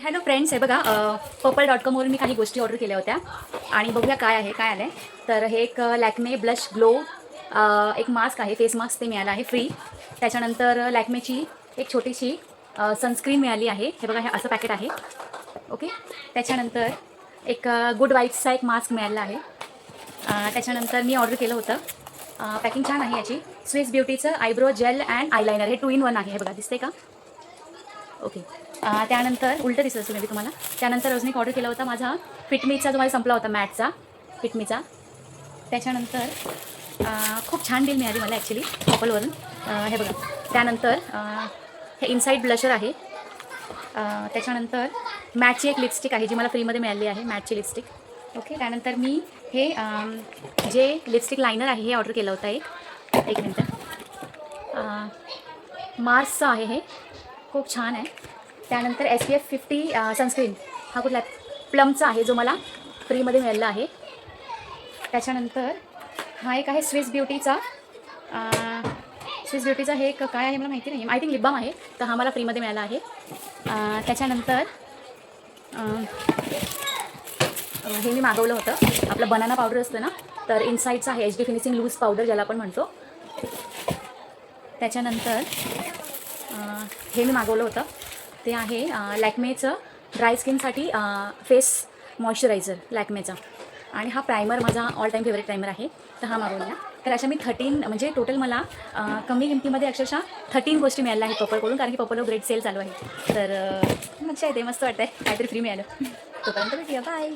Hello friends, हे बघा पर्पल.com वरून मी काही गोष्टी ऑर्डर केल्या होत्या आणि बघूया काय आलं आहे. तर हे एक लॅक्मे ब्लश ग्लो एक मास्क आहे, फेस मास्क ते मिळालं आहे फ्री. त्याच्यानंतर लॅक्मेची एक छोटीशी सनस्क्रीन मिळाली आहे. हे बघा, हे असं पॅकेट आहे. ओके. त्याच्यानंतर एक गुड वाईब्सचा एक मास्क मिळाला आहे. त्याच्यानंतर मी ऑर्डर केलं होतं, पॅकिंग छान आहे याची, स्विस ब्युटीचं आयब्रो जेल अँड आयलायनर. हे 2 in 1 आहे. हे बघा, दिसते का? ओके. त्यानंतर उलटं दिसत असेल मी तुम्हाला. त्यानंतर अजून एक ऑर्डर केला होता माझा फिटमीचा, जो मला संपला होता मॅटचा फिटमीचा. त्याच्यानंतर खूप छान डील मिळाली मला ॲक्च्युली पर्पलवरून. हे बघा. त्यानंतर हे इनसाईड ब्लशर आहे. त्याच्यानंतर मॅटची एक लिपस्टिक आहे जी मला फ्रीमध्ये मिळाली आहे, मॅटची लिपस्टिक. ओके. त्यानंतर मी हे जे लिपस्टिक लायनर आहे हे ऑर्डर केलं होतं एक मिनटं. मार्सचं आहे हे, खूप छान आहे. त्यानंतर SPF 50 सनस्क्रीन, हा कुठला प्लमचा आहे जो मला फ्रीमध्ये मिळाला आहे. त्याच्यानंतर हा एक आहे स्विस ब्युटीचा हे एक काय आहे मला माहिती नाही, आय थिंक लिप बाम आहे. तर हा मला फ्रीमध्ये मिळाला आहे. त्याच्यानंतर हे मी मागवलं होतं, आपलं बनाना पावडर असतं ना, तर इनसाईडचं आहे HD फिनिशिंग लूज पावडर ज्याला आपण म्हणतो. त्याच्यानंतर हे मी मागवलं होतं, ते आहे लॅक्मेचं ड्राय स्किनसाठी फेस मॉइश्चरायझर लॅक्मेचा. आणि हा प्रायमर माझा ऑल टाईम फेवरेट प्रायमर आहे, तर हा मागवलेला. तर अशा मी 13 म्हणजे टोटल मला कमी किमतीमध्ये अक्षरशः 13 गोष्टी मिळाल्या आहेत पर्पलकडून, कारण की पर्पलवर ग्रेट सेल चालू आहे. तर मजा येते, मस्त वाटतं आहे, काहीतरी फ्री मिळालं. तोपर्यंत भेटूया, बाय.